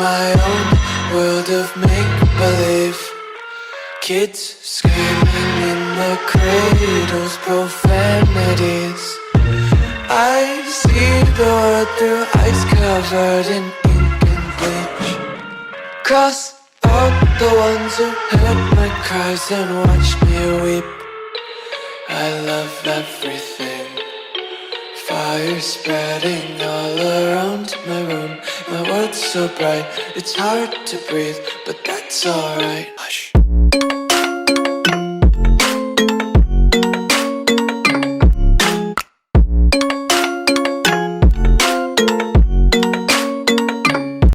my own world of make-believe. Kids screaming in the cradles, profanities. I see the world through ice covered in ink and bleach. Cross out the ones who heard my cries and watched me weep. I love everything. Fire spreading all around my room. My world's so bright, it's hard to breathe, but that's alright.